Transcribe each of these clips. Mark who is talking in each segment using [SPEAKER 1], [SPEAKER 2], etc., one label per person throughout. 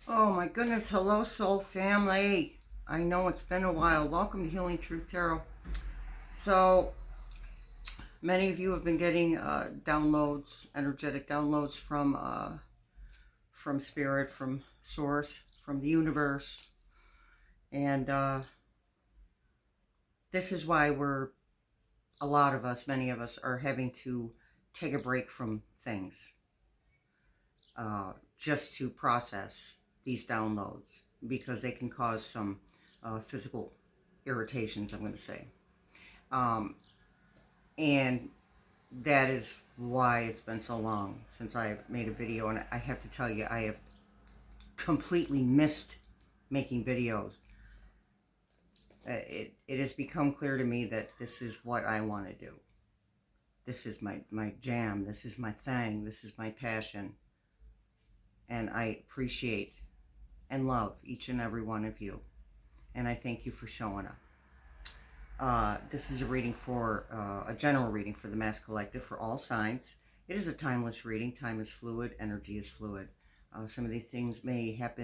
[SPEAKER 1] Oh my goodness, hello soul family. I know it's been a while. Welcome to Healing Truth Tarot. So, many of you have been getting downloads, energetic downloads from spirit, from source, from the universe. And this is why a lot of us, many of us are having to take a break from things just to process these downloads because they can cause some physical irritations, I'm going to say. Um, and that is why it's been so long since I've made a video. And I have to tell you, I have completely missed making videos. It has become clear to me that this is what I want to do. This is my jam. This is my thing. This is my passion. And I appreciate and love each and every one of you. And I thank you for showing up. This is a reading for a general reading for the Mass Collective for all signs. It is a timeless reading. Time is fluid. Energy is fluid. Some of these things may have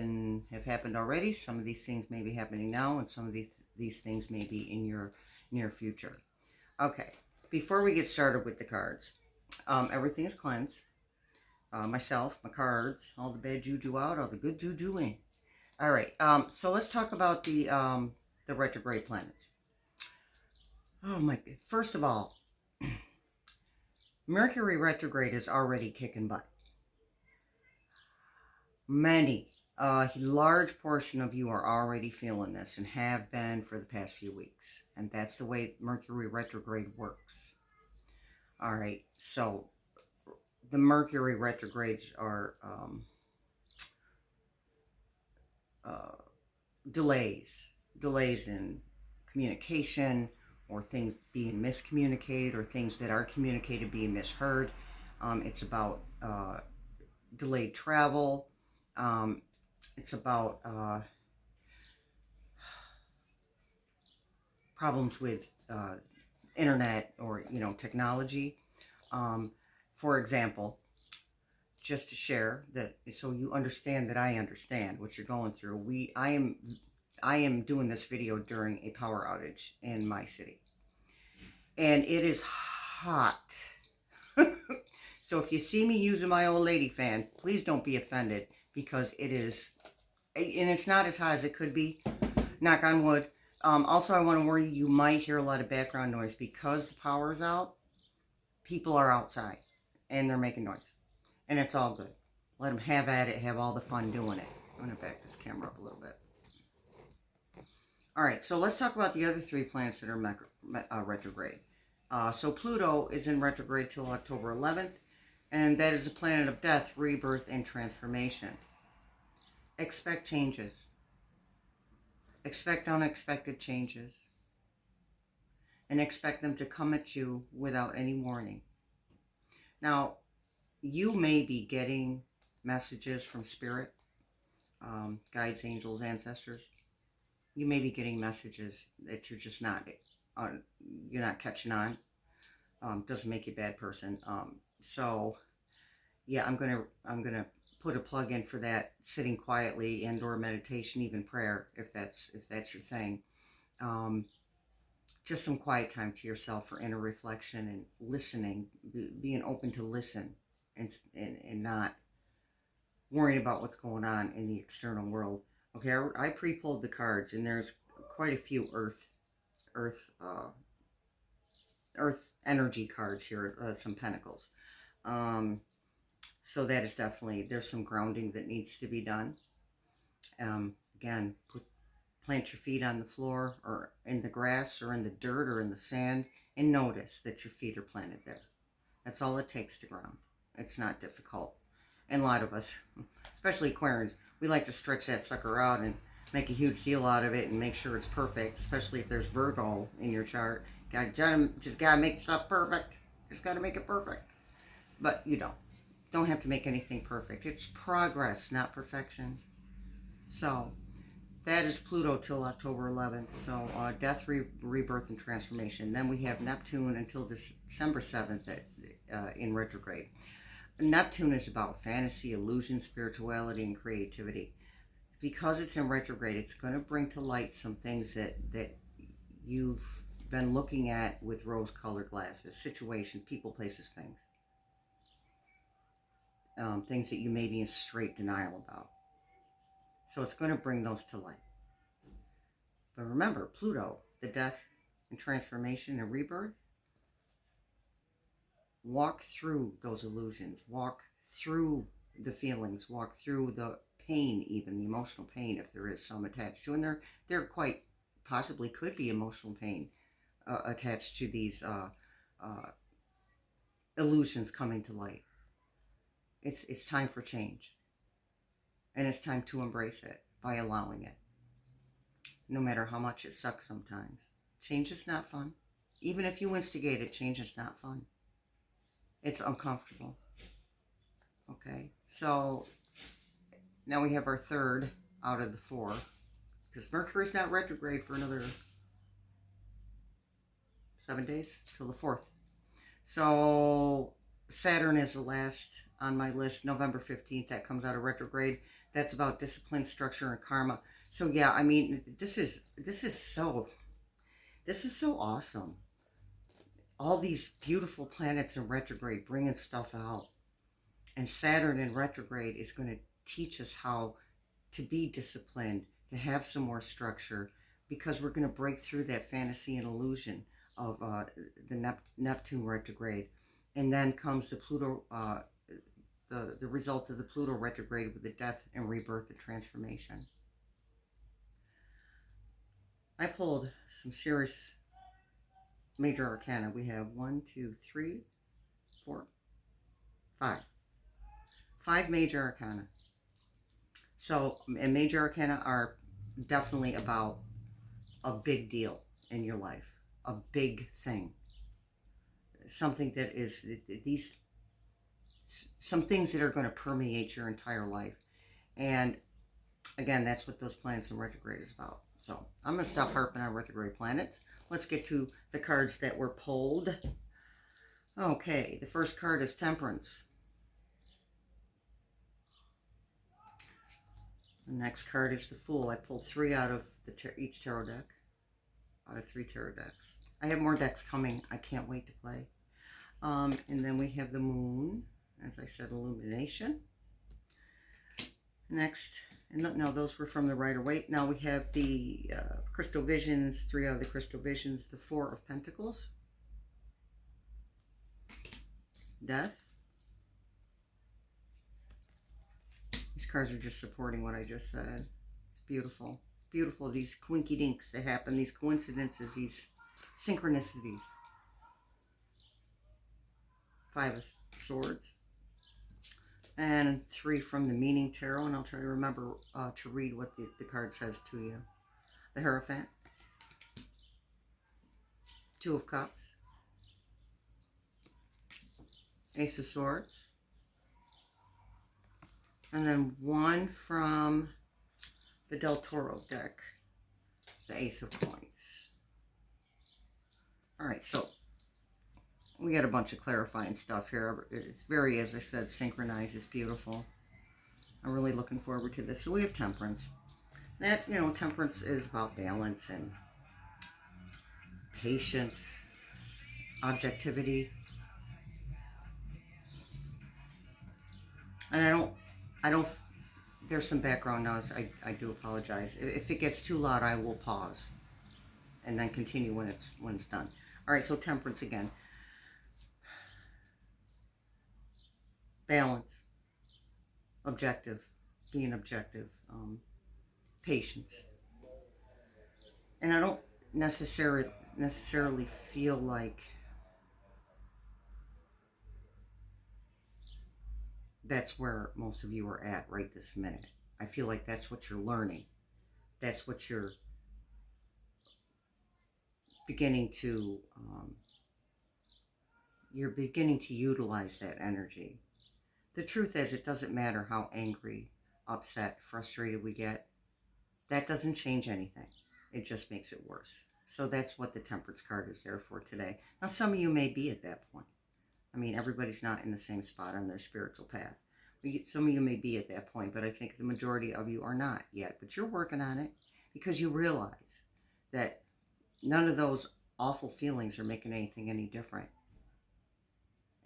[SPEAKER 1] happened already. Some of these things may be happening now, and some of these things may be in your near future. Okay, before we get started with the cards, everything is cleansed. Myself, my cards, all the bad juju out, all the good juju in. All right, so let's talk about the retrograde planets. Oh my! First of all, Mercury retrograde is already kicking butt. A large portion of you are already feeling this and have been for the past few weeks. And that's the way Mercury retrograde works. All right, so the Mercury retrogrades are uh, delays in communication, or things being miscommunicated, or things that are communicated being misheard. It's about delayed travel. It's about problems with internet or technology. Um, for example, just to share that, so you understand that I understand what you're going through. I am doing this video during a power outage in my city, and it is hot. So if you see me using my old lady fan, please don't be offended, because it is, and it's not as hot as it could be. Knock on wood. Also, I want to warn you, you might hear a lot of background noise because the power is out. People are outside and they're making noise, and it's all good. Let them have at it, have all the fun doing it. I'm going to back this camera up a little bit. All right, so let's talk about the other three planets that are retrograde. So Pluto is in retrograde till October 11th, and that is a planet of death, rebirth, and transformation. Expect changes. Expect unexpected changes. And expect them to come at you without any warning. Now, you may be getting messages from spirit, guides, angels, ancestors. You may be getting messages that you're not catching on. Doesn't make you a bad person. So yeah, I'm gonna put a plug in for that. Sitting quietly, and/or meditation, even prayer, if that's your thing. Um, just some quiet time to yourself for inner reflection and listening, being open to listen, and not worrying about what's going on in the external world. Okay, I pre-pulled the cards, and there's quite a few earth, earth energy cards here. Some pentacles. Um, so that is definitely, there's some grounding that needs to be done. Again, plant your feet on the floor, or in the grass, or in the dirt, or in the sand, and notice that your feet are planted there. That's all it takes to ground. It's not difficult. And a lot of us, especially Aquarians, we like to stretch that sucker out and make a huge deal out of it and make sure it's perfect, especially if there's Virgo in your chart. Just gotta make stuff perfect. Just gotta make it perfect. But you don't have to make anything perfect. It's progress, not perfection. So that is Pluto till October 11th. So death, rebirth, and transformation. Then we have Neptune until December 7th in retrograde. Neptune is about fantasy, illusion, spirituality, and creativity. because it's in retrograde, it's going to bring to light some things that you've been looking at with rose-colored glasses, situations, people, places, things. Things that you may be in straight denial about. So it's going to bring those to light. But remember, Pluto, the death and transformation and rebirth, walk through those illusions, walk through the feelings, walk through the pain, even the emotional pain, if there is some attached to. And there quite possibly could be emotional pain attached to these illusions coming to light. It's time for change. And it's time to embrace it by allowing it. No matter how much it sucks sometimes. Change is not fun. Even if you instigate it, change is not fun. It's uncomfortable. Okay, so now we have our third out of the four, because Mercury's not retrograde for another 7 days till the 4th. So Saturn is the last on my list, November 15th. That comes out of retrograde. That's about discipline, structure, and karma. So yeah, I mean, this is so awesome. All these beautiful planets in retrograde bringing stuff out. And Saturn in retrograde is going to teach us how to be disciplined, to have some more structure, because we're going to break through that fantasy and illusion of the Neptune retrograde. And then comes the Pluto, the result of the Pluto retrograde with the death and rebirth and transformation. I pulled some serious major arcana. We have 1, 2, 3, 4, 5. 5 major arcana. So, and major arcana are definitely about a big deal in your life, a big thing, something that is some things that are going to permeate your entire life. And again, that's what those planets in retrograde is about. So I'm going to stop harping on retrograde planets. Let's get to the cards that were pulled. Okay, the first card is Temperance. The next card is the Fool. I pulled 3 out of each tarot deck, out of 3 tarot decks. I have more decks coming. I can't wait to play. And then we have the Moon, as I said, Illumination. Next, and no, those were from the Rider-Waite. Now we have the Crystal Visions, 3 out of the Crystal Visions, the 4 of Pentacles, Death. These cards are just supporting what I just said. It's beautiful. Beautiful, these quinky dinks that happen, these coincidences, these synchronicities. 5 of Swords. And 3 from the Meaning Tarot, and I'll try to remember to read what the card says to you. The Hierophant. 2 of Cups. Ace of Swords. And then 1 from the Del Toro deck, the Ace of Coins. All right, so we got a bunch of clarifying stuff here. It's very, as I said, synchronized. It's beautiful. I'm really looking forward to this. So we have Temperance. That, Temperance is about balance and patience, objectivity. And I don't, there's some background noise. I do apologize. If it gets too loud, I will pause and then continue when it's done. All right, so Temperance again. Balance, objective, being objective, patience. And I don't necessarily feel like that's where most of you are at right this minute. I feel like that's what you're learning. That's what you're beginning to, utilize that energy. The truth is, it doesn't matter how angry, upset, frustrated we get. That doesn't change anything. It just makes it worse. So that's what the Temperance card is there for today. Now, some of you may be at that point. I mean, everybody's not in the same spot on their spiritual path. Some of you may be at that point, but I think the majority of you are not yet. But you're working on it because you realize that none of those awful feelings are making anything any different.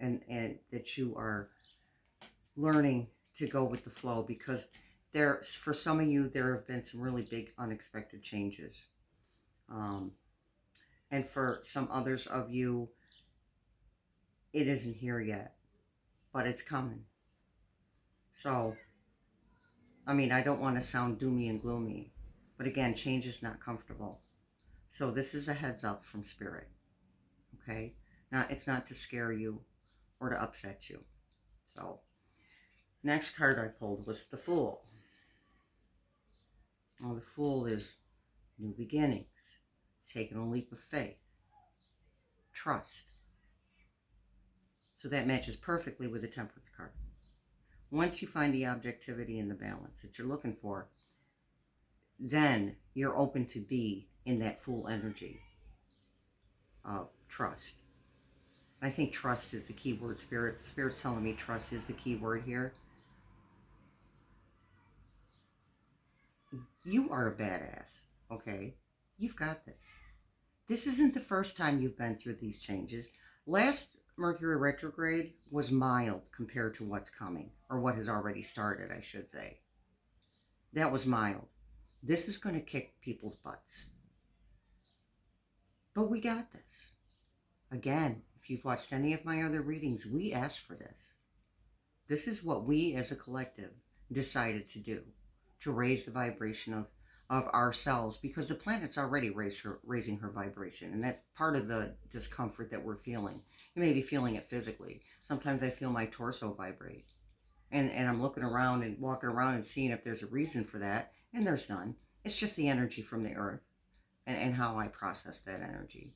[SPEAKER 1] And that you are learning to go with the flow, because for some of you, there have been some really big unexpected changes. And for some others of you, it isn't here yet, but it's coming. So, I mean, I don't want to sound doomy and gloomy, but again, change is not comfortable. So this is a heads up from Spirit, okay? Now, it's not to scare you or to upset you. So, next card I pulled was the Fool. Well, the Fool is new beginnings, taking a leap of faith, trust. So that matches perfectly with the Temperance card. Once you find the objectivity and the balance that you're looking for, then you're open to be in that Fool energy of trust. I think trust is the key word. Spirit's telling me trust is the key word here. You are a badass, okay? You've got this. This isn't the first time you've been through these changes. Last Mercury retrograde was mild compared to what's coming, or what has already started, I should say. That was mild. This is going to kick people's butts. But we got this. Again, if you've watched any of my other readings, we asked for this. This is what we as a collective decided to do, to raise the vibration of ourselves, because the planet's already raising her vibration, and that's part of the discomfort that we're feeling. You may be feeling it physically. Sometimes I feel my torso vibrate, and I'm looking around and walking around and seeing if there's a reason for that, and there's none. It's just the energy from the earth and how I process that energy.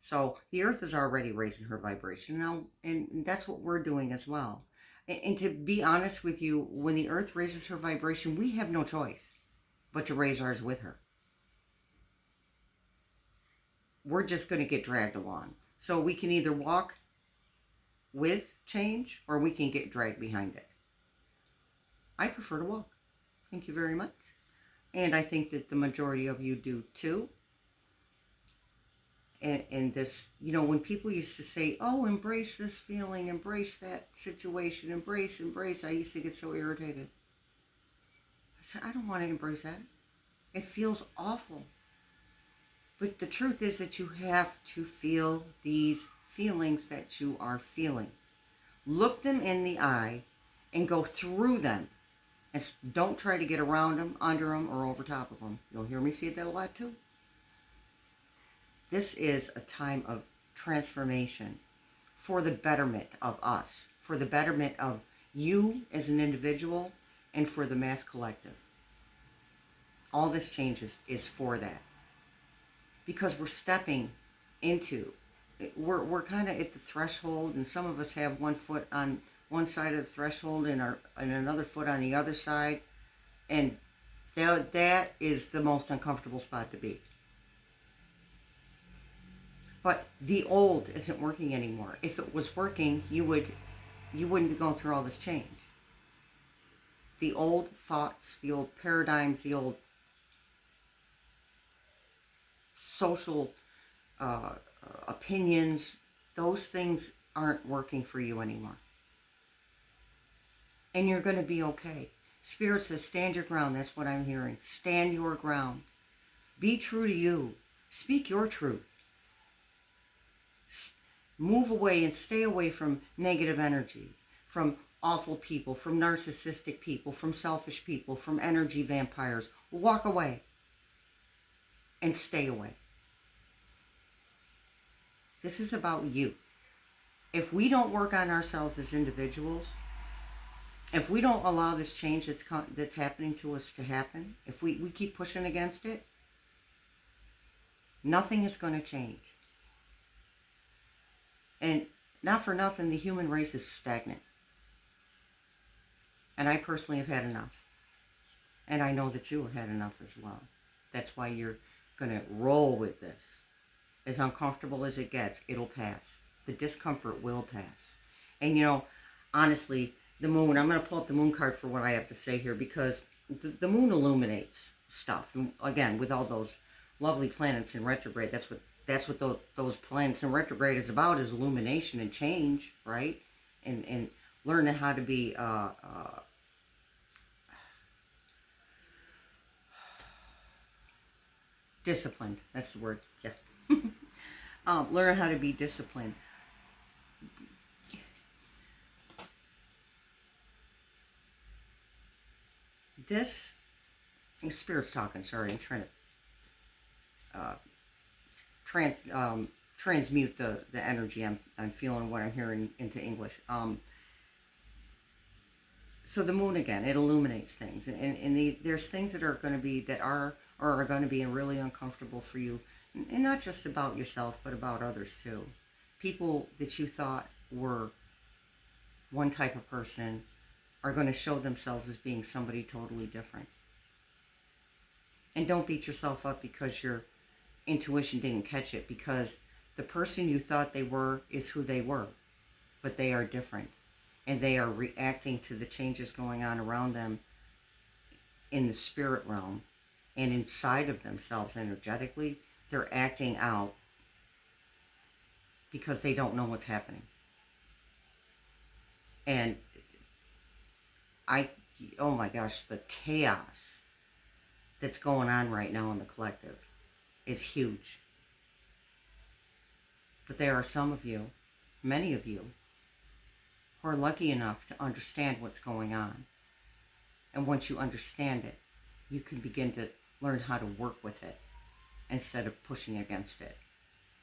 [SPEAKER 1] So the earth is already raising her vibration now, and that's what we're doing as well. And to be honest with you, when the earth raises her vibration, we have no choice but to raise ours with her. We're just going to get dragged along. So we can either walk with change or we can get dragged behind it. I prefer to walk. Thank you very much. And I think that the majority of you do too. And this, you know, when people used to say, oh, embrace this feeling, embrace that situation, embrace, I used to get so irritated. I said, I don't want to embrace that. It feels awful. But the truth is that you have to feel these feelings that you are feeling. Look them in the eye and go through them. And don't try to get around them, under them, or over top of them. You'll hear me say that a lot too. This is a time of transformation for the betterment of us, for the betterment of you as an individual, and for the mass collective. All this change is for that. Because we're stepping into, we're kind of at the threshold, and some of us have one foot on one side of the threshold and another foot on the other side, and that is the most uncomfortable spot to be. But the old isn't working anymore. If it was working, you wouldn't be going through all this change. The old thoughts, the old paradigms, the old social opinions, those things aren't working for you anymore. And you're going to be okay. Spirit says, stand your ground. That's what I'm hearing. Stand your ground. Be true to you. Speak your truth. Move away and stay away from negative energy, from awful people, from narcissistic people, from selfish people, from energy vampires. Walk away and stay away. This is about you. If we don't work on ourselves as individuals, if we don't allow this change that's happening to us to happen, if we keep pushing against it, nothing is going to change. And not for nothing, the human race is stagnant. And I personally have had enough. And I know that you have had enough as well. That's why you're going to roll with this. As uncomfortable as it gets, it'll pass. The discomfort will pass. And you know, honestly, the moon. I'm going to pull up the moon card for what I have to say here, because the moon illuminates stuff. And again, with all those lovely planets in retrograde, that's what those planets in retrograde is about, is illumination and change, right? And learning how to be disciplined. That's the word. Yeah. Learn how to be disciplined. This, Spirit's talking, sorry, I'm trying to transmute the energy I'm feeling, what I'm hearing into English. So the moon, again, it illuminates things, and there's things that are going to be going to be really uncomfortable for you, and not just about yourself, but about others too. People that you thought were one type of person are going to show themselves as being somebody totally different. And don't beat yourself up because your intuition didn't catch it, because the person you thought they were is who they were, but they are different. And they are reacting to the changes going on around them in the spirit realm and inside of themselves energetically. They're acting out because they don't know what's happening. And oh my gosh, the chaos that's going on right now in the collective is huge. But there are some of you, many of you, who are lucky enough to understand what's going on. And once you understand it, you can begin to learn how to work with it instead of pushing against it.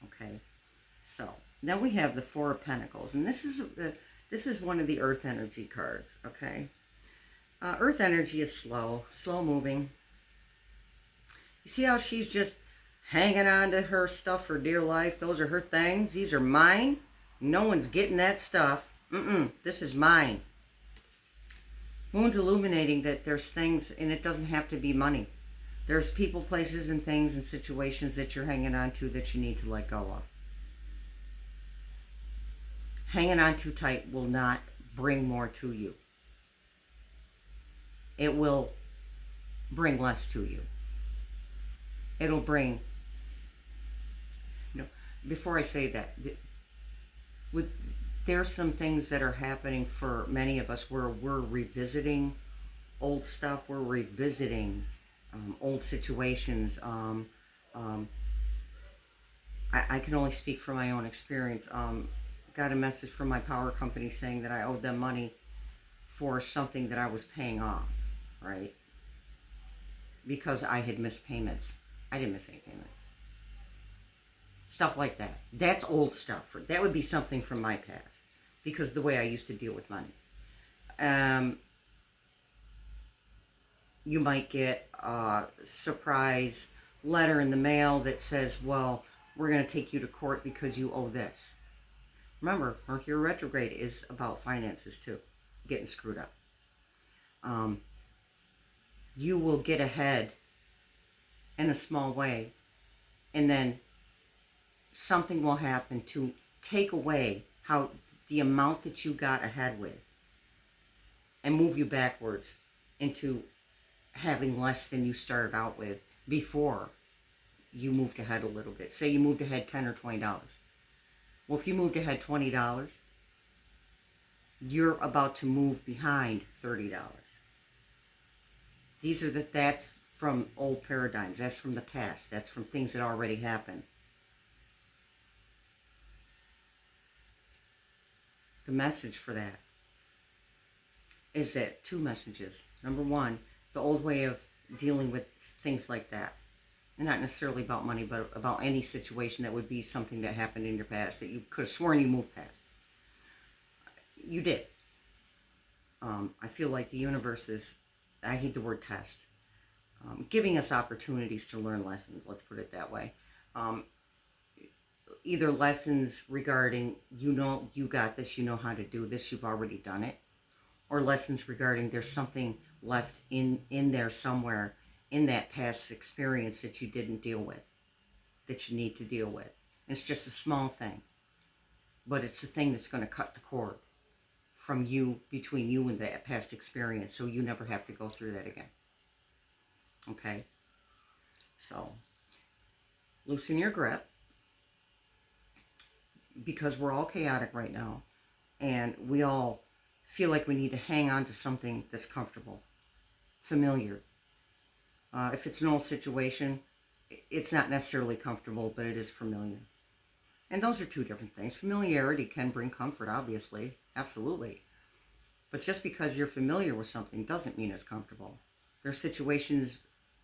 [SPEAKER 1] Okay? So, then we have the Four of Pentacles. And this is one of the Earth energy cards. Okay? Earth energy is slow moving. You see how she's just hanging on to her stuff for dear life? Those are her things. These are mine. No one's getting that stuff. This is mine. Moon's illuminating that there's things, and it doesn't have to be money. There's people, places, and things and situations that you're hanging on to that you need to let go of. Hanging on too tight will not bring more to you. It will bring less to you. It'll bring, before I say that, there's some things that are happening for many of us where we're revisiting old stuff. We're revisiting old situations. I can only speak from my own experience. Got a message from my power company saying that I owed them money for something that I was paying off, right? Because I had missed payments. I didn't miss any payments. Stuff like that. That's old stuff. That would be something from my past, because the way I used to deal with money. You might get a surprise letter in the mail that says, well, we're going to take you to court because you owe this. Remember, Mercury retrograde is about finances too, getting screwed up. You will get ahead in a small way, and then something will happen to take away the amount that you got ahead with and move you backwards into having less than you started out with before you moved ahead a little bit. Say you moved ahead $10 or $20. Well, if you moved ahead $20, you're about to move behind $30. That's from old paradigms. That's from the past. That's from things that already happened. The message for that is that two messages. Number one, the old way of dealing with things like that, and not necessarily about money, but about any situation that would be something that happened in your past that you could have sworn you moved past. You did. I feel like the universe is, I hate the word test, giving us opportunities to learn lessons, let's put it that way. Either lessons regarding, you got this, you know how to do this, you've already done it, or lessons regarding there's something left in there somewhere in that past experience that you didn't deal with, that you need to deal with. And it's just a small thing, but it's the thing that's going to cut the cord from you, between you and that past experience, so you never have to go through that again. Okay? So, loosen your grip, because we're all chaotic right now, and we all feel like we need to hang on to something that's comfortable, familiar. If it's an old situation, it's not necessarily comfortable, but it is familiar. And those are two different things. Familiarity can bring comfort, obviously, absolutely. But just because you're familiar with something doesn't mean it's comfortable. There are situations,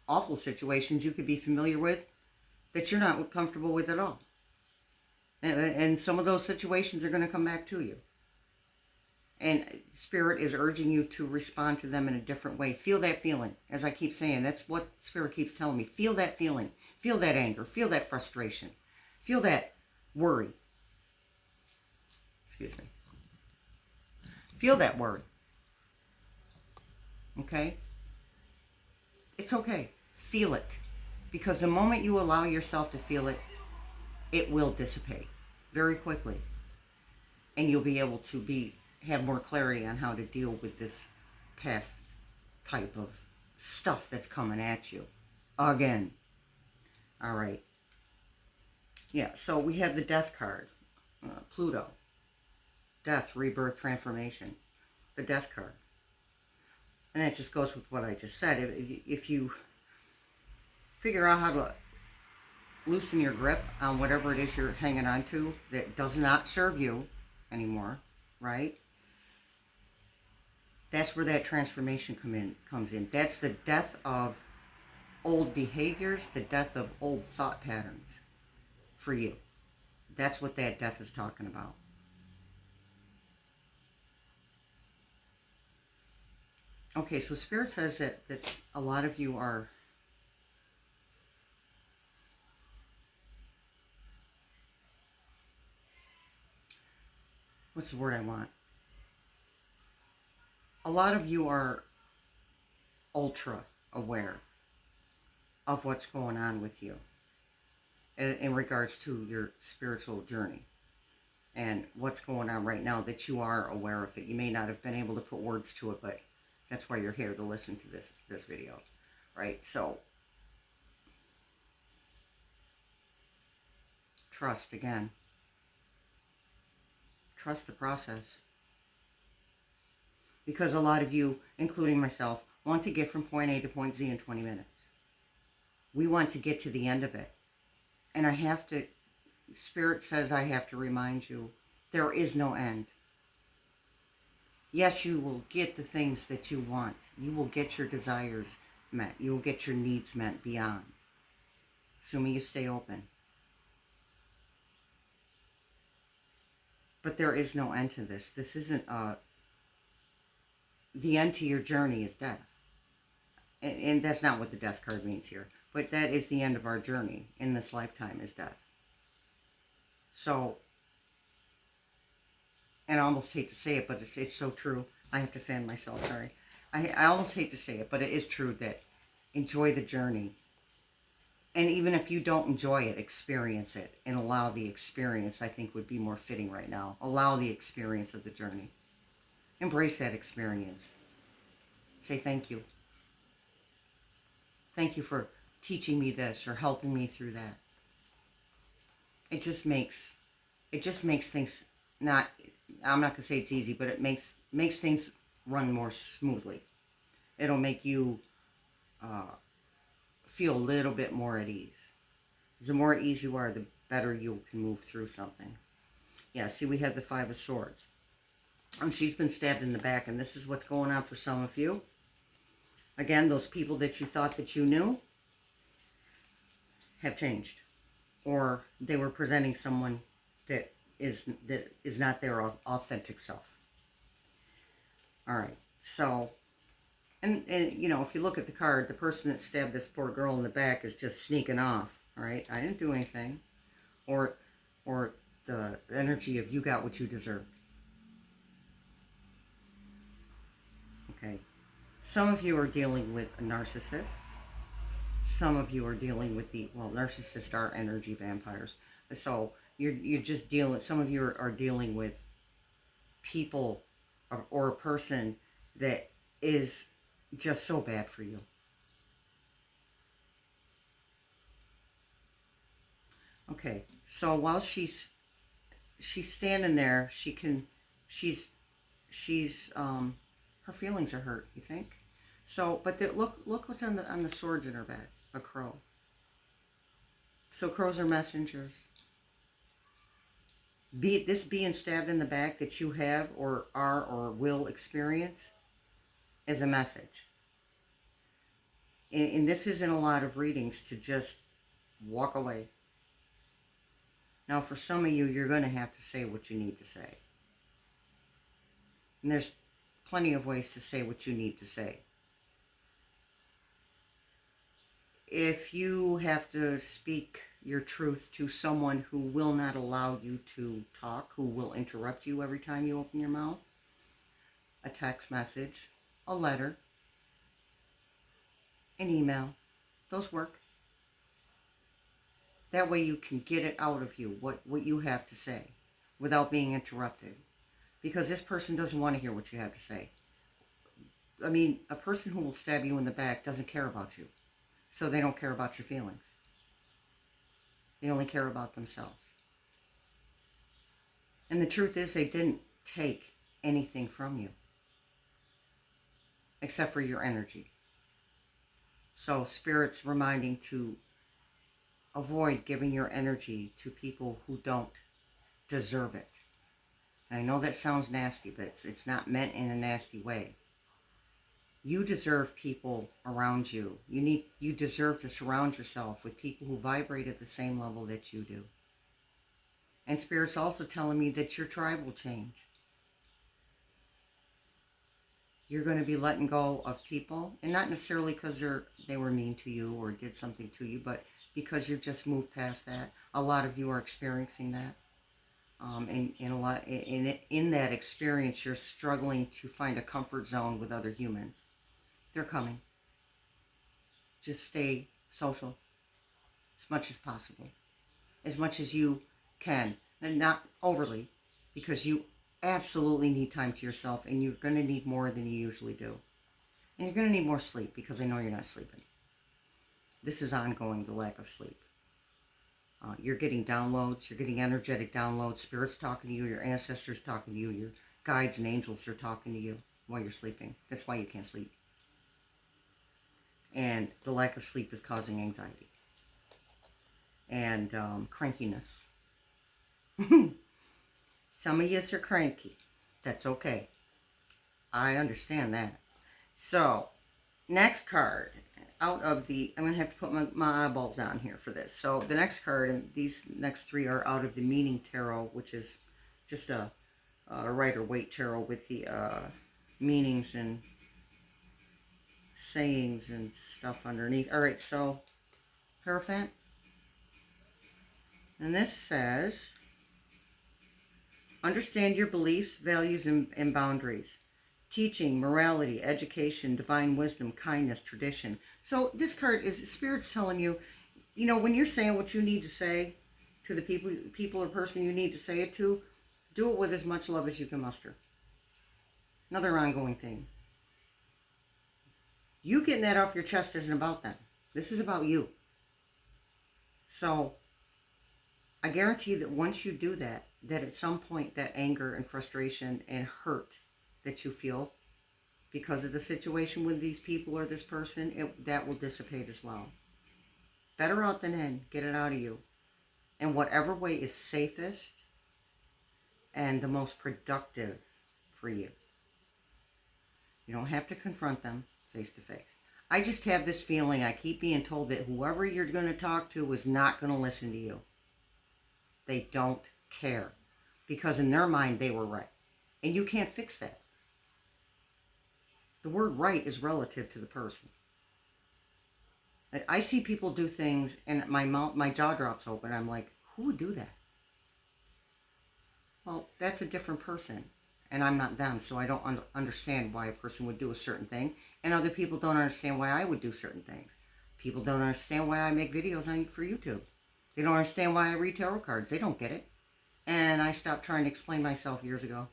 [SPEAKER 1] awful situations you could be familiar with that you're not comfortable with at all. And some of those situations are going to come back to you. And Spirit is urging you to respond to them in a different way. Feel that feeling. As I keep saying, that's what Spirit keeps telling me. Feel that feeling. Feel that anger. Feel that frustration. Feel that worry. Excuse me. Feel that worry. Okay? It's okay. Feel it. Because the moment you allow yourself to feel it, it will dissipate very quickly. And you'll be able to have more clarity on how to deal with this past type of stuff that's coming at you. Again. All right. Yeah, so we have the Death card. Pluto. Death, rebirth, transformation. The Death card. And that just goes with what I just said. If you figure out how to loosen your grip on whatever it is you're hanging on to that does not serve you anymore, right? That's where that transformation comes in. That's the death of old behaviors, the death of old thought patterns for you. That's what that death is talking about. Okay, so Spirit says that a lot of you are what's the word I want? A lot of you are ultra aware of what's going on with you in regards to your spiritual journey and what's going on right now, that you are aware of it. You may not have been able to put words to it, but that's why you're here, to listen to this video, right? So trust again. Trust the process. Because a lot of you, including myself, want to get from point A to point Z in 20 minutes. We want to get to the end of it. And Spirit says I have to remind you, there is no end. Yes, you will get the things that you want. You will get your desires met. You will get your needs met beyond. Assuming you stay open. But there is no end to this. This isn't the end to your journey is death. And that's not what the Death card means here. But that is the end of our journey in this lifetime, is death. So, and I almost hate to say it, but it's so true. I have to fan myself, sorry. I almost hate to say it, but it is true that enjoy the journey. And even if you don't enjoy it, experience it. And allow the experience, I think, would be more fitting right now. Allow the experience of the journey. Embrace that experience. Say thank you. Thank you for teaching me this or helping me through that. It just makes things not, I'm not going to say it's easy, but it makes things run more smoothly. It'll make you feel a little bit more at ease. The more at ease you are, the better you can move through something. Yeah, see, we have the Five of Swords. And she's been stabbed in the back, and this is what's going on for some of you. Again, those people that you thought that you knew have changed. Or they were presenting someone that is not their authentic self. All right, so, and you know, if you look at the card, the person that stabbed this poor girl in the back is just sneaking off. All right, I didn't do anything. Or the energy of you got what you deserved. Okay, some of you are dealing with a narcissist. Some of you are dealing with narcissists are energy vampires. So you're just dealing, some of you are dealing with people or a person that is just so bad for you. Okay, so while she's standing there, she's her feelings are hurt, you think? So, but look what's on the swords in her back, a crow. So crows are messengers. This being stabbed in the back that you have or are or will experience is a message. And this is in a lot of readings to just walk away. Now, for some of you, you're going to have to say what you need to say. And there's plenty of ways to say what you need to say. If you have to speak your truth to someone who will not allow you to talk, who will interrupt you every time you open your mouth, a text message, a letter, an email, those work. That way you can get it out of you, what you have to say, without being interrupted. Because this person doesn't want to hear what you have to say. I mean, a person who will stab you in the back doesn't care about you. So they don't care about your feelings. They only care about themselves. And the truth is, they didn't take anything from you. Except for your energy. So Spirit's reminding to avoid giving your energy to people who don't deserve it. And I know that sounds nasty, but it's not meant in a nasty way. You deserve people around you. You deserve to surround yourself with people who vibrate at the same level that you do. And Spirit's also telling me that your tribe will change. You're going to be letting go of people, and not necessarily because they were mean to you or did something to you, but because you've just moved past that. A lot of you are experiencing that. And in that experience, you're struggling to find a comfort zone with other humans. They're coming. Just stay social as much as possible, as much as you can, and not overly, because you absolutely need time to yourself, and you're going to need more than you usually do. And you're going to need more sleep, because I know you're not sleeping. This is ongoing, the lack of sleep. You're getting downloads. You're getting energetic downloads. Spirit's talking to you. Your ancestors talking to you. Your guides and angels are talking to you while you're sleeping. That's why you can't sleep. And the lack of sleep is causing anxiety. And crankiness. Some of you are cranky. That's okay. I understand that. So, next card. Out of the, I'm going to have to put my eyeballs on here for this. So the next card, and these next three are out of the Meaning Tarot, which is just a Rider-Waite Tarot with the meanings and sayings and stuff underneath. All right, so Hierophant. And this says, understand your beliefs, values, and boundaries. Teaching, morality, education, divine wisdom, kindness, tradition. So this card is Spirit's telling you, when you're saying what you need to say to the people or person you need to say it to, do it with as much love as you can muster. Another ongoing thing. You getting that off your chest isn't about them. This is about you. So I guarantee that once you do that, that at some point that anger and frustration and hurt that you feel because of the situation with these people or this person, that will dissipate as well. Better out than in. Get it out of you. And whatever way is safest and the most productive for you. You don't have to confront them face to face. I just have this feeling, I keep being told that whoever you're going to talk to is not going to listen to you. They don't care. Because in their mind, they were right. And you can't fix that. The word right is relative to the person. I see people do things and my jaw drops open. I'm like, who would do that? Well, that's a different person. And I'm not them, so I don't understand why a person would do a certain thing. And other people don't understand why I would do certain things. People don't understand why I make videos for YouTube. They don't understand why I read tarot cards. They don't get it. And I stopped trying to explain myself years ago.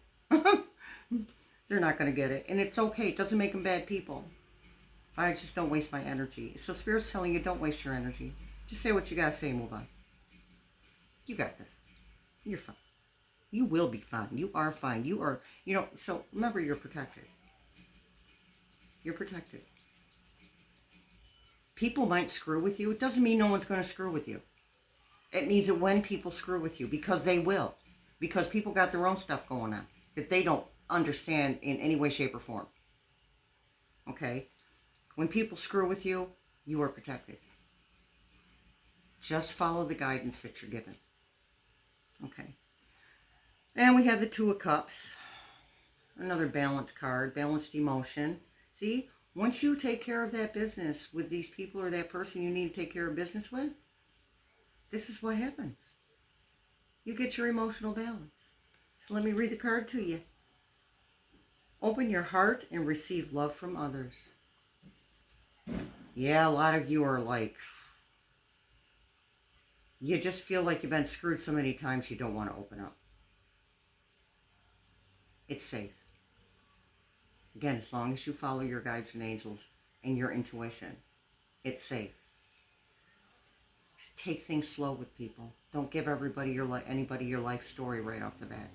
[SPEAKER 1] They're not going to get it. And it's okay. It doesn't make them bad people. I just don't waste my energy. So Spirit's telling you, don't waste your energy. Just say what you got to say and move on. You got this. You're fine. You will be fine. You are fine. You are, so remember, you're protected. You're protected. People might screw with you. It doesn't mean no one's going to screw with you. It means that when people screw with you, because they will, because people got their own stuff going on that they don't understand in any way, shape, or form. Okay? When people screw with you, you are protected. Just follow the guidance that you're given. Okay? And we have the Two of Cups. Another balance card, balanced emotion. See, once you take care of that business with these people or that person you need to take care of business with, this is what happens. You get your emotional balance. So let me read the card to you. Open your heart and receive love from others. Yeah, a lot of you are like, you just feel like you've been screwed so many times you don't want to open up. It's safe. Again, as long as you follow your guides and angels and your intuition, it's safe. Just take things slow with people. Don't give anybody your life story right off the bat.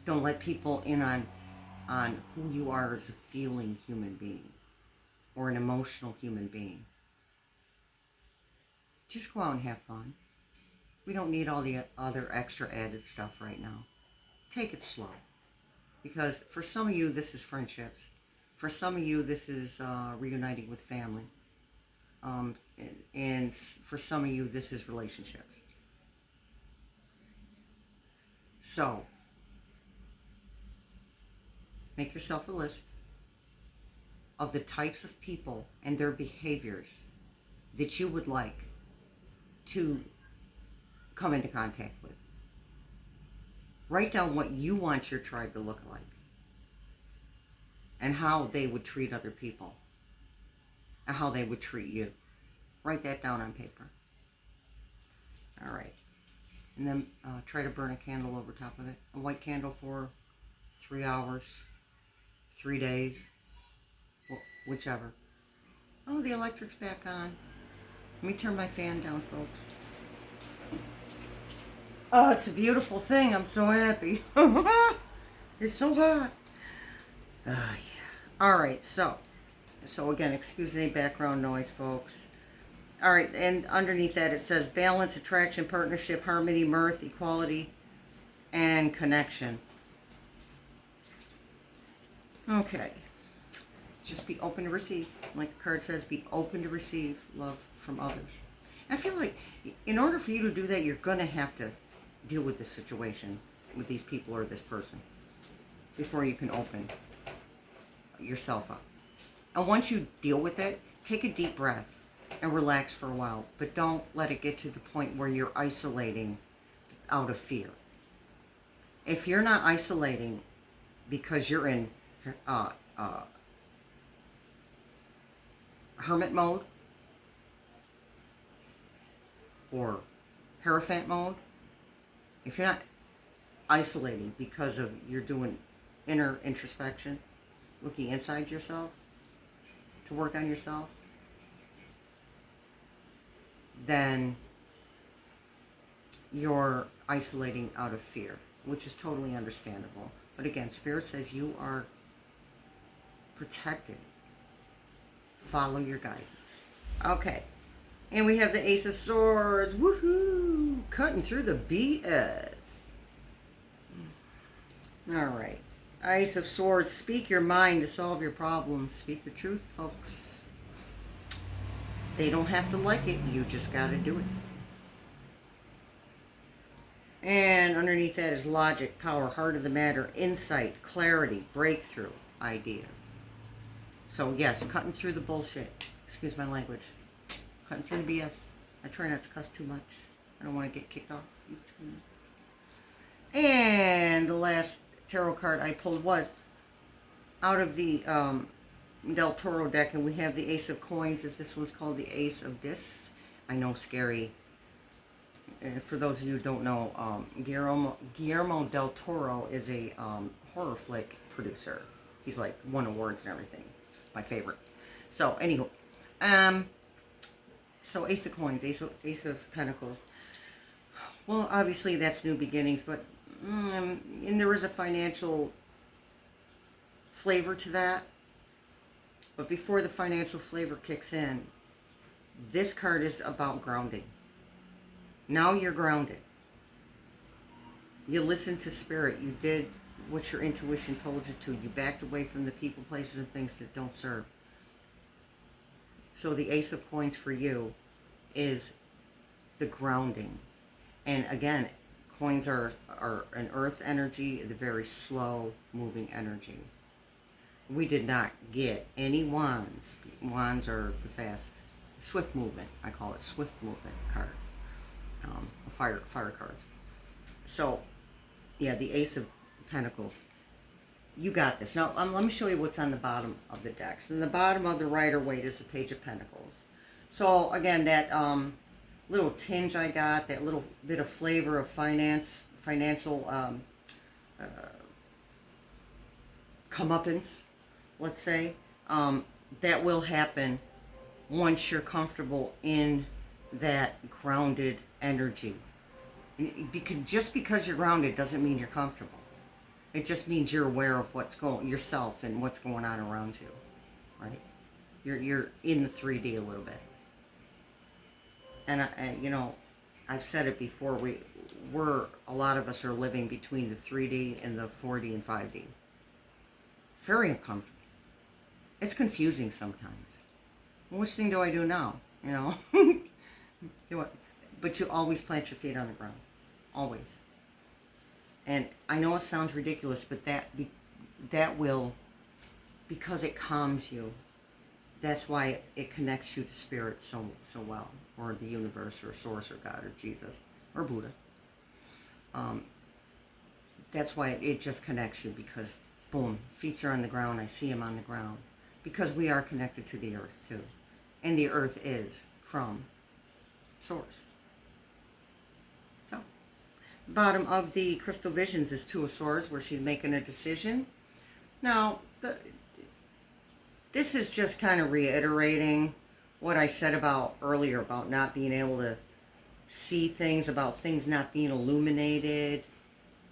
[SPEAKER 1] Don't let people in on who you are as a feeling human being or an emotional human being. Just go out and have fun. We don't need all the other extra added stuff right now. Take it slow. Because for some of you, this is friendships. For some of you, this is reuniting with family. And for some of you, this is relationships. So, make yourself a list of the types of people and their behaviors that you would like to come into contact with. Write down what you want your tribe to look like and how they would treat other people and how they would treat you. Write that down on paper. All right. And then try to burn a candle over top of it. A white candle for 3 hours, 3 days, whichever. Oh, the electric's back on. Let me turn my fan down, folks. Oh, it's a beautiful thing. I'm so happy. It's so hot. Yeah. All right, so again, excuse any background noise, folks. All right, and underneath that it says balance, attraction, partnership, harmony, mirth, equality, and connection. Okay. Just be open to receive. Like the card says, be open to receive love from others. I feel like in order for you to do that, you're going to have to deal with this situation, with these people or this person, before you can open yourself up. And once you deal with it, take a deep breath and relax for a while. But don't let it get to the point where you're isolating out of fear. If you're not isolating because you're in hermit mode or Hierophant mode, if you're not isolating because of you're doing inner introspection, looking inside yourself to work on yourself, then you're isolating out of fear, which is totally understandable. But again, Spirit says you are protected. Follow your guidance. Okay. And we have the Ace of Swords. Woohoo! Cutting through the BS. All right. Ace of Swords. Speak your mind to solve your problems. Speak your truth, folks. They don't have to like it. You just got to do it. And underneath that is logic, power, heart of the matter, insight, clarity, breakthrough, ideas. So yes, cutting through the bullshit. Excuse my language. Cutting through the BS. I try not to cuss too much. I don't want to get kicked off YouTube. And the last tarot card I pulled was out of the Del Toro deck, and we have the Ace of Coins, as this one's called the Ace of Discs. I know, scary. And for those of you who don't know, Guillermo del Toro is a horror flick producer. He's like won awards and everything. My favorite. So anywho, so Ace of Coins, Ace of Pentacles. Well, obviously that's new beginnings, but and there is a financial flavor to that. But before the financial flavor kicks in, this card is about grounding. Now you're grounded. You listened to spirit. You did what your intuition told you to. You backed away from the people, places, and things that don't serve. So the Ace of Coins for you is the grounding. And again, coins are an earth energy, the very slow moving energy. We did not get any wands. Wands are the fast, swift movement. I call it swift movement cards. Fire cards. So, yeah, the Ace of Pentacles. You got this. Now, let me show you what's on the bottom of the deck. So, in the bottom of the Rider-Waite is a Page of Pentacles. So, again, that little tinge I got, that little bit of flavor of financial comeuppance, let's say, that will happen once you're comfortable in that grounded energy. Just because you're grounded doesn't mean you're comfortable. It just means you're aware of yourself and what's going on around you, right? You're in the 3D a little bit. And you know, I've said it before. A lot of us are living between the 3D and the 4D and 5D. Very uncomfortable. It's confusing sometimes. Which thing do I do now? You know, but you always plant your feet on the ground, always. And I know it sounds ridiculous, but that will, because it calms you. That's why it connects you to spirit so well, or the universe, or source, or God, or Jesus, or Buddha. That's why it just connects you, because boom, feet are on the ground. I see them on the ground, because we are connected to the earth too, and the earth is from source. So, bottom of the Crystal Visions is Two of Swords, where she's making a decision. Now, this is just kind of reiterating what I said about earlier about not being able to see things, about things not being illuminated,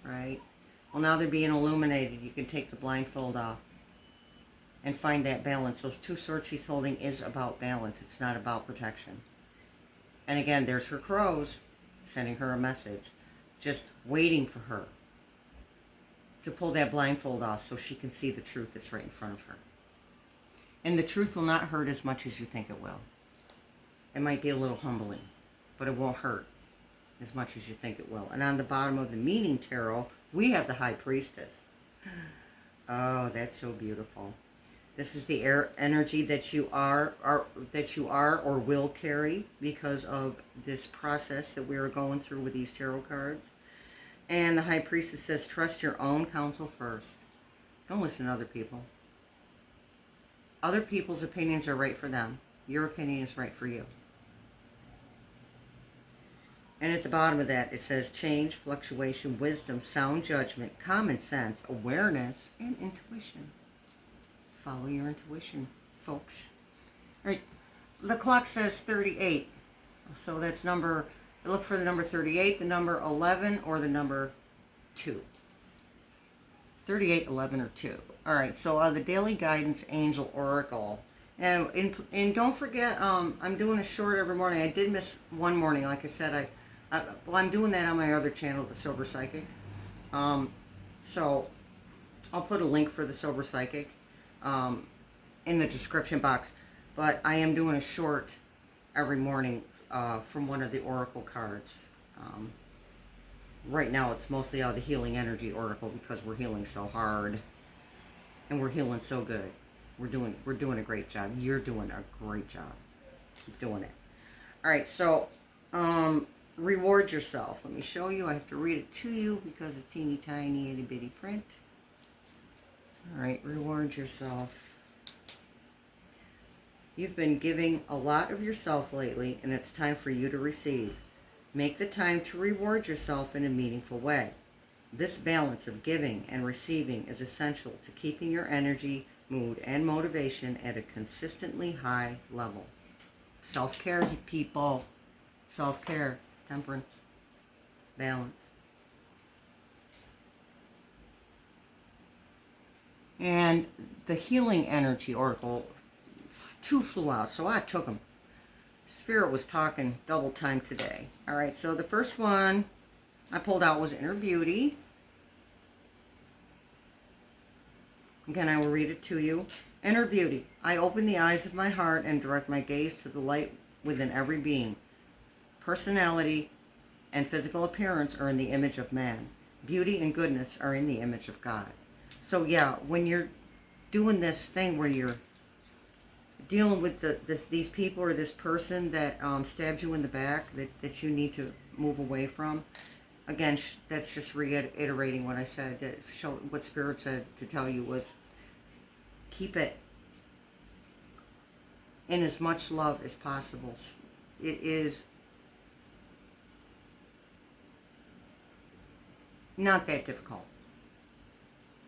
[SPEAKER 1] right? Well, now they're being illuminated. You can take the blindfold off and find that balance. Those two swords she's holding is about balance. It's not about protection. And again, there's her crows sending her a message, just waiting for her to pull that blindfold off so she can see the truth that's right in front of her. And the truth will not hurt as much as you think it will. It might be a little humbling, but it won't hurt as much as you think it will. And on the bottom of the Meaning Tarot, we have the High Priestess. Oh, that's so beautiful. This is the air energy that you are or will carry because of this process that we are going through with these tarot cards. And the High Priestess says, trust your own counsel first. Don't listen to other people. Other people's opinions are right for them. Your opinion is right for you. And at the bottom of that, it says change, fluctuation, wisdom, sound judgment, common sense, awareness, and intuition. Follow your intuition, folks. All right, the clock says 38. So that's look for the number 38, the number 11, or the number 2. 38, 11, or 2. All right, so the Daily Guidance Angel Oracle. And don't forget, I'm doing a short every morning. I did miss one morning. Like I said, I'm doing that on my other channel, The Sober Psychic. So I'll put a link for The Sober Psychic in the description box. But I am doing a short every morning from one of the Oracle cards. Right now it's mostly out of the Healing Energy Oracle because we're healing so hard. And we're healing so good. We're doing a great job. You're doing a great job. Keep doing it. All right, so reward yourself. Let me show you. I have to read it to you because it's teeny tiny itty bitty print. All right, reward yourself. You've been giving a lot of yourself lately, and it's time for you to receive. Make the time to reward yourself in a meaningful way. This balance of giving and receiving is essential to keeping your energy, mood, and motivation at a consistently high level. Self-care, people. Self-care, temperance, balance. And the healing energy oracle, 2 flew out, so I took them. Spirit was talking double time today. All right, so the first one I pulled out was Inner Beauty. Again, I will read it to you. Inner Beauty. I open the eyes of my heart and direct my gaze to the light within every being. Personality and physical appearance are in the image of man. Beauty and goodness are in the image of God. So yeah, when you're doing this thing where you're dealing with these people or this person that stabbed you in the back that you need to move away from, again, that's just reiterating what I said. What Spirit said to tell you was keep it in as much love as possible. It is not that difficult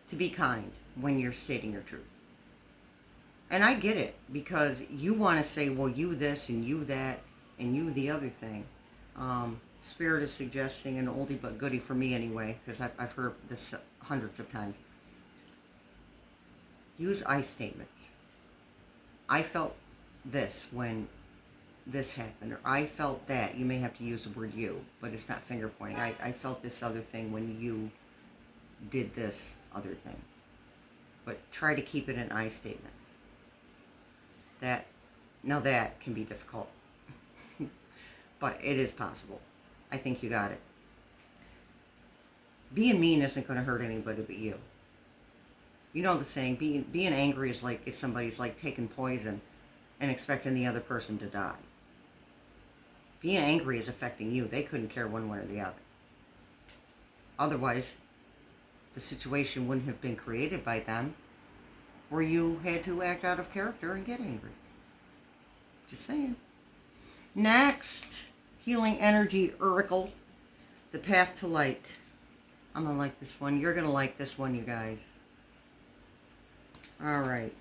[SPEAKER 1] to be kind when you're stating your truth. And I get it, because you want to say, well, you this and you that and you the other thing. Spirit is suggesting an oldie but goodie for me anyway, because I've heard this hundreds of times. Use I statements. I felt this when this happened, or I felt that. You may have to use the word you, but it's not finger pointing. I felt this other thing when you did this other thing. But try to keep it in I statements. Now that can be difficult, but it is possible. I think you got it. Being mean isn't going to hurt anybody but you. You know the saying, being angry is like if somebody's like taking poison and expecting the other person to die. Being angry is affecting you. They couldn't care one way or the other. Otherwise, the situation wouldn't have been created by them, where you had to act out of character and get angry. Just saying. Next, healing energy oracle, the path to light. I'm going to like this one. You're going to like this one, you guys. All right.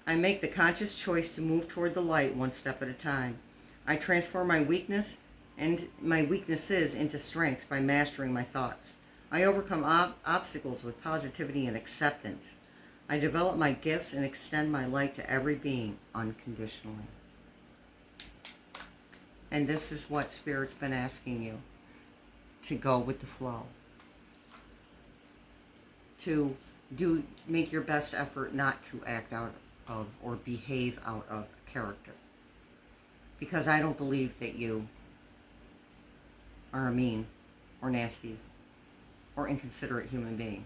[SPEAKER 1] I make the conscious choice to move toward the light one step at a time. I transform my weakness and my weaknesses into strengths by mastering my thoughts. I overcome obstacles with positivity and acceptance. I develop my gifts and extend my light to every being unconditionally. And this is what Spirit's been asking you, to go with the flow. To make your best effort not to act out of or behave out of character. Because I don't believe that you are a mean or nasty or inconsiderate human being.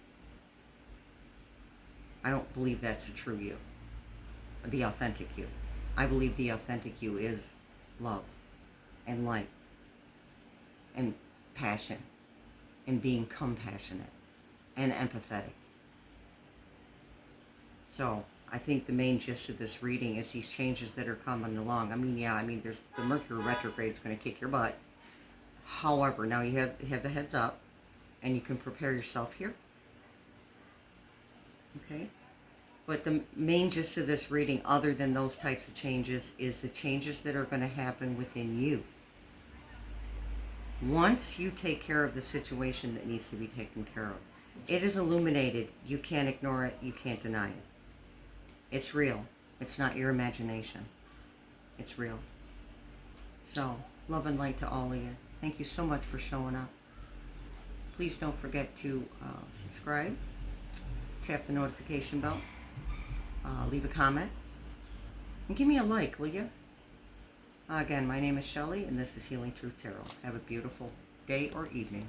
[SPEAKER 1] I don't believe that's a true you, the authentic you. I believe the authentic you is love and light and passion and being compassionate and empathetic. So I think the main gist of this reading is these changes that are coming along. There's the Mercury retrograde is going to kick your butt. However, now you have the heads up, and you can prepare yourself here. Okay? But the main gist of this reading, other than those types of changes, is the changes that are going to happen within you. Once you take care of the situation that needs to be taken care of, it is illuminated. You can't ignore it. You can't deny it. It's real. It's not your imagination. It's real. So, love and light to all of you. Thank you so much for showing up. Please don't forget to subscribe, tap the notification bell, leave a comment, and give me a like, will you? Again, my name is Shelley, and this is Healing Truth Tarot. Have a beautiful day or evening.